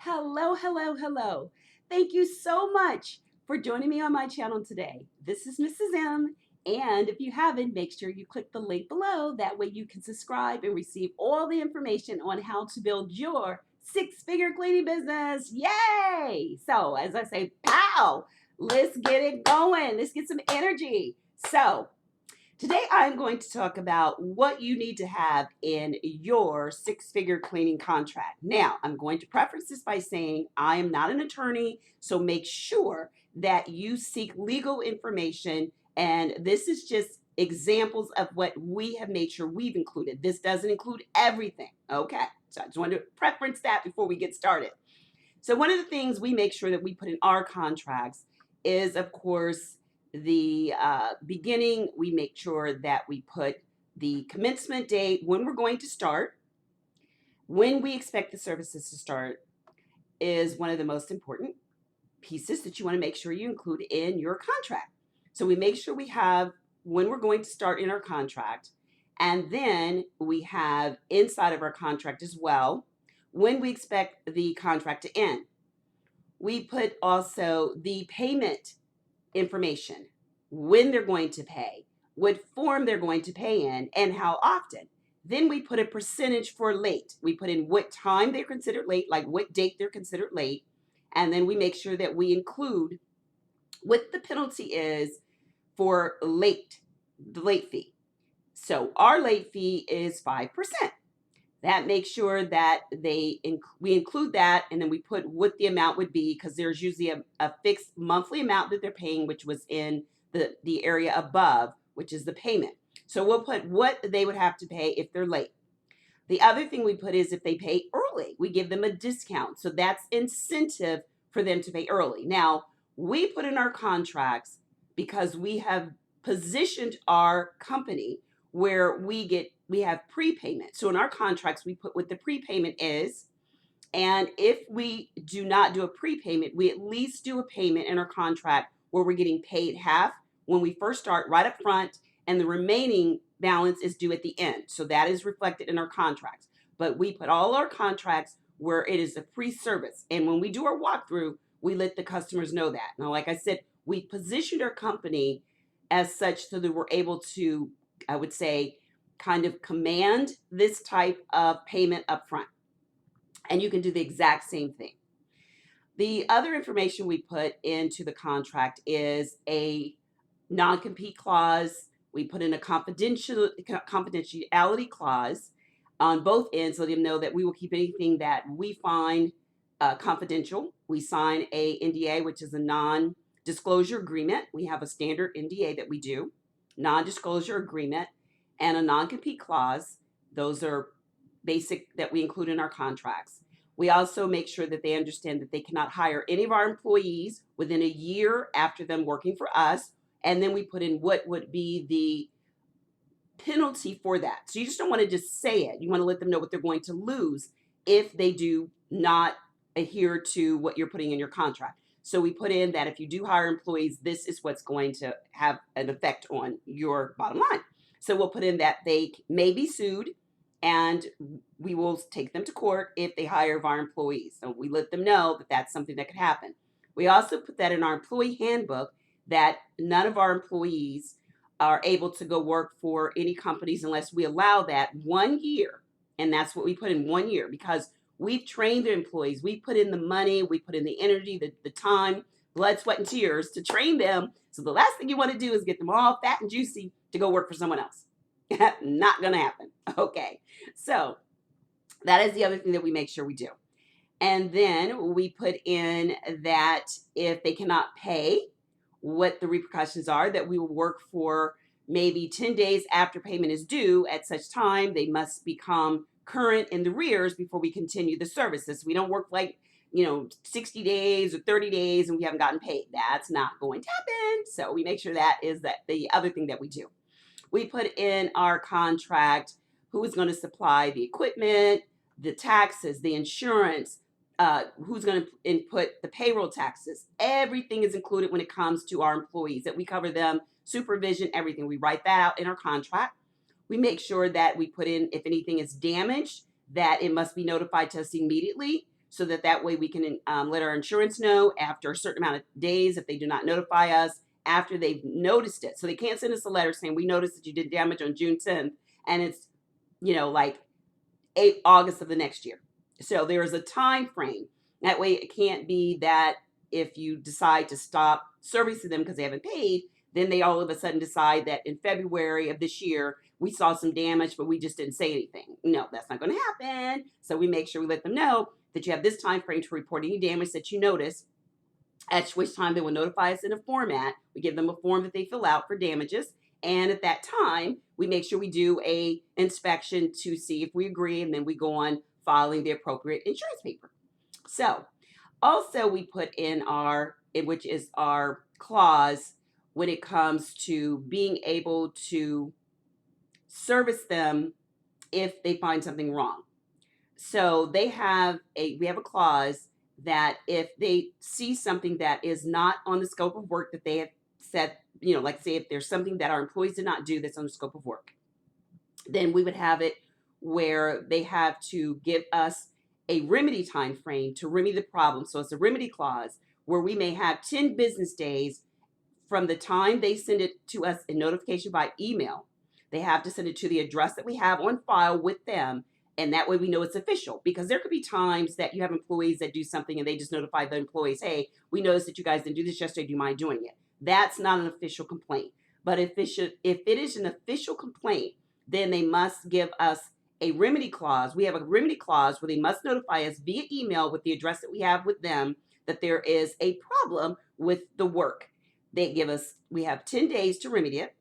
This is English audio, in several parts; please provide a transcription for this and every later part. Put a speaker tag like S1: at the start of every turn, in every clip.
S1: Hello, hello, hello. Thank you so much for joining me on my channel today. This is Mrs. M, and if you haven't, make sure you click the link below. That way you can subscribe and receive all the information on how to build your six-figure cleaning business. Yay! So, as I say, pow! Let's get it going. Let's get some energy. So, today I'm going to talk about what you need to have in your six-figure cleaning contract. Now, I'm going to preface this by saying I am not an attorney, so make sure that you seek legal information, and this is just examples of what we have made sure we've included. This doesn't include everything, okay? So I just wanted to preference that before we get started. So one of the things we make sure that we put in our contracts is, of course, the beginning. We make sure that we put the commencement date, when we're going to start, when we expect the services to start is one of the most important pieces that you want to make sure you include in your contract. So we make sure we have when we're going to start in our contract, and then we have inside of our contract as well when we expect the contract to end. We put also the payment information, when they're going to pay, what form they're going to pay in, and how often. Then we put a percentage for late. We put in what time they're considered late, like what date they're considered late, and then we make sure that we include what the penalty is for late, the late fee. So our late fee is 5%. That makes sure that we include that, and then we put what the amount would be, because there's usually a fixed monthly amount that they're paying, which was in the area above, which is the payment. So we'll put what they would have to pay if they're late. The other thing we put is if they pay early, we give them a discount. So that's incentive for them to pay early. Now, we put in our contracts because we have positioned our company where we have prepayment. So in our contracts, we put what the prepayment is. And if we do not do a prepayment, we at least do a payment in our contract where we're getting paid half when we first start right up front, and the remaining balance is due at the end. So that is reflected in our contracts. But we put all our contracts where it is a free service. And when we do our walkthrough, we let the customers know that. Now, like I said, we positioned our company as such so that we're able to, I would say, kind of command this type of payment up front. And you can do the exact same thing. The other information we put into the contract is a non-compete clause. We put in a confidentiality clause on both ends, letting them know that we will keep anything that we find confidential. We sign a NDA, which is a non-disclosure agreement. We have a standard NDA that we do, non-disclosure agreement, and a non-compete clause. Those are basic that we include in our contracts. We also make sure that they understand that they cannot hire any of our employees within a year after them working for us. And then we put in what would be the penalty for that. So you just don't want to just say it. You want to let them know what they're going to lose if they do not adhere to what you're putting in your contract. So we put in that if you do hire employees, this is what's going to have an effect on your bottom line. So we'll put in that they may be sued, and we will take them to court if they hire our employees. So we let them know that that's something that could happen. We also put that in our employee handbook, that none of our employees are able to go work for any companies unless we allow that 1 year. And that's what we put in, 1 year, because we've trained the employees. We put in the money, we put in the energy, the time, blood, sweat, and tears to train them. So the last thing you want to do is get them all fat and juicy to go work for someone else. Not going to happen. Okay. So that is the other thing that we make sure we do. And then we put in that if they cannot pay, what the repercussions are, that we will work for maybe 10 days after payment is due. At such time, they must become current in the arrears before we continue the services. We don't work like 60 days or 30 days and we haven't gotten paid. That's not going to happen. So we make sure that is the other thing that we do. We put in our contract who is going to supply the equipment, the taxes, the insurance, who's going to input the payroll taxes. Everything is included when it comes to our employees, that we cover them, supervision, everything. We write that out in our contract. We make sure that we put in, if anything is damaged, that it must be notified to us immediately. so that way we can let our insurance know after a certain amount of days if they do not notify us after they've noticed it. So they can't send us a letter saying, we noticed that you did damage on June 10th, and it's, like August of the next year. So there is a time frame. That way it can't be that if you decide to stop servicing them because they haven't paid, then they all of a sudden decide that in February of this year, we saw some damage, but we just didn't say anything. No, that's not going to happen. So we make sure we let them know that you have this time frame to report any damage that you notice, at which time they will notify us in a format. We give them a form that they fill out for damages. And at that time, we make sure we do a inspection to see if we agree, and then we go on filing the appropriate insurance paper. So also we put in which is our clause when it comes to being able to service them if they find something wrong. So we have a clause that if they see something that is not on the scope of work that they have said, like say if there's something that our employees did not do that's on the scope of work, then we would have it where they have to give us a remedy time frame to remedy the problem. So it's a remedy clause where we may have 10 business days from the time they send it to us in notification by email. They have to send it to the address that we have on file with them, and that way we know it's official. Because there could be times that you have employees that do something and they just notify the employees, hey, we noticed that you guys didn't do this yesterday, do you mind doing it? That's not an official complaint. But if it is an official complaint, then they must give us a remedy clause. We have a remedy clause where they must notify us via email with the address that we have with them that there is a problem with the work. We have 10 days to remedy it.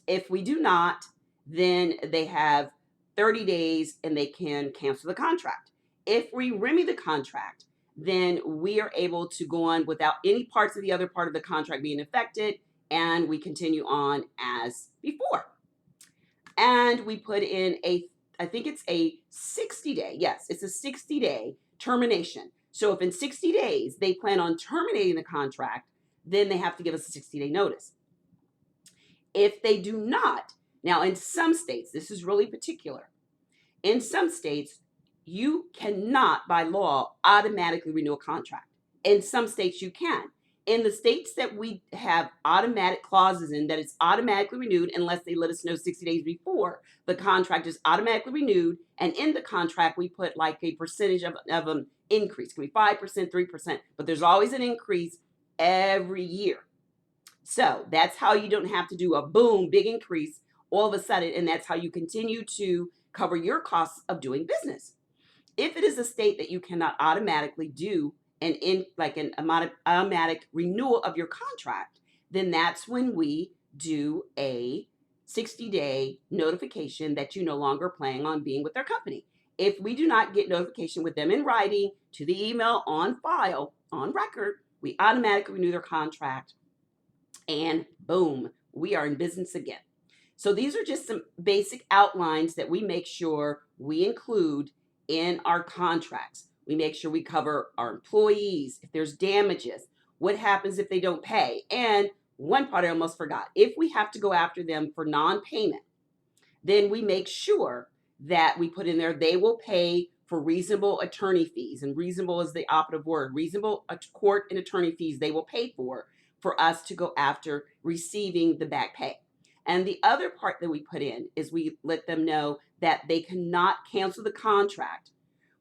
S1: If we do not, then they have 30 days and they can cancel the contract. If we remedy the contract, then we are able to go on without any parts of the other part of the contract being affected, and we continue on as before. And we put in I think it's a 60-day, yes, it's a 60-day termination. So if in 60 days they plan on terminating the contract, then they have to give us a 60-day notice. If they do not, now in some states, this is really particular. In some states, you cannot by law automatically renew a contract. In some states you can. In the states that we have automatic clauses in, that it's automatically renewed unless they let us know 60 days before, the contract is automatically renewed. And in the contract, we put like a percentage of an increase. It can be 5%, 3%, but there's always an increase every year. So that's how you don't have to do a boom, big increase all of a sudden. And that's how you continue to cover your costs of doing business. If it is a state that you cannot automatically do an automatic renewal of your contract, then that's when we do a 60-day notification that you no longer plan on being with their company. If we do not get notification with them in writing to the email on file, on record, we automatically renew their contract, and boom, we are in business again. So these are just some basic outlines that we make sure we include in our contracts. We make sure we cover our employees, if there's damages, what happens if they don't pay. And one part I almost forgot, if we have to go after them for non-payment, then we make sure that we put in there they will pay for reasonable attorney fees. And reasonable is the operative word. Reasonable court and attorney fees they will pay for us to go after receiving the back pay. And the other part that we put in is we let them know that they cannot cancel the contract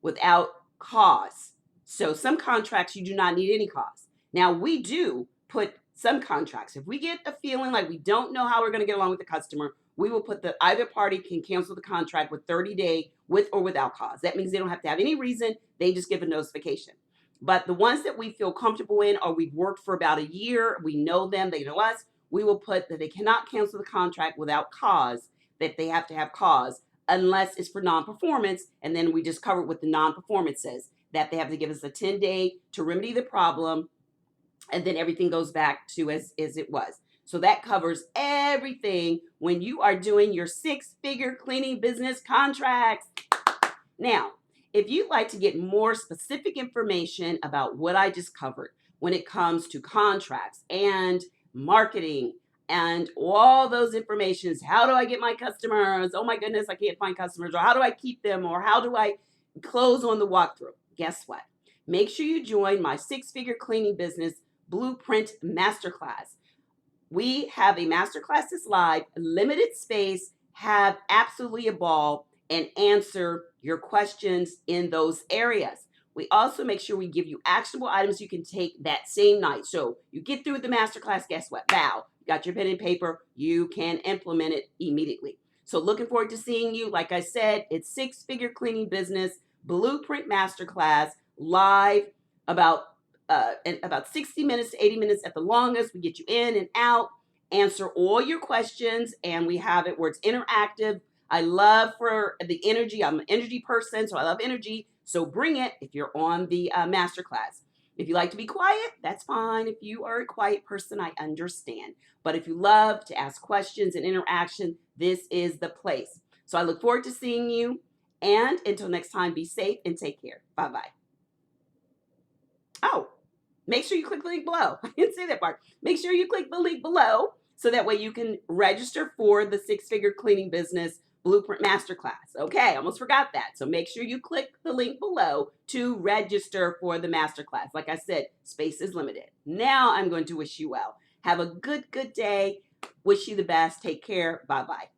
S1: without cause. So some contracts you do not need any cause. Now we do put some contracts. If we get a feeling like we don't know how we're going to get along with the customer, we will put that either party can cancel the contract with 30-day with or without cause. That means they don't have to have any reason. They just give a notification. But the ones that we feel comfortable in, or we've worked for about a year, we know them, they know us, we will put that they cannot cancel the contract without cause, that they have to have cause, unless it's for non-performance. And then we just cover what the non-performance says, that they have to give us a 10-day to remedy the problem, and then everything goes back to as it was. So that covers everything when you are doing your 6-figure cleaning business contracts. Now, if you'd like to get more specific information about what I just covered when it comes to contracts and marketing and all those informations, how do I get my customers? Oh my goodness, I can't find customers. Or how do I keep them? Or how do I close on the walkthrough? Guess what? make sure you join my 6-figure cleaning business blueprint masterclass. We have a masterclass that's live, limited space, have absolutely a ball, and answer your questions in those areas. We also make sure we give you actionable items you can take that same night. So you get through with the masterclass, guess what? Bow, you got your pen and paper, you can implement it immediately. So looking forward to seeing you. Like I said, it's 6-figure cleaning business blueprint masterclass live in about 60 minutes to 80 minutes at the longest. We get you in and out, answer all your questions, and we have it where it's interactive. I love for the energy. I'm an energy person, so I love energy. So bring it if you're on the masterclass. If you like to be quiet, that's fine. If you are a quiet person, I understand. But if you love to ask questions and interaction, this is the place. So I look forward to seeing you. And until next time, be safe and take care. Bye-bye. Oh, make sure you click the link below. I didn't say that part. Make sure you click the link below so that way you can register for the 6-figure cleaning business blueprint masterclass. Okay, almost forgot that. So make sure you click the link below to register for the masterclass. Like I said, space is limited. Now I'm going to wish you well. Have a good day. Wish you the best. Take care. Bye-bye.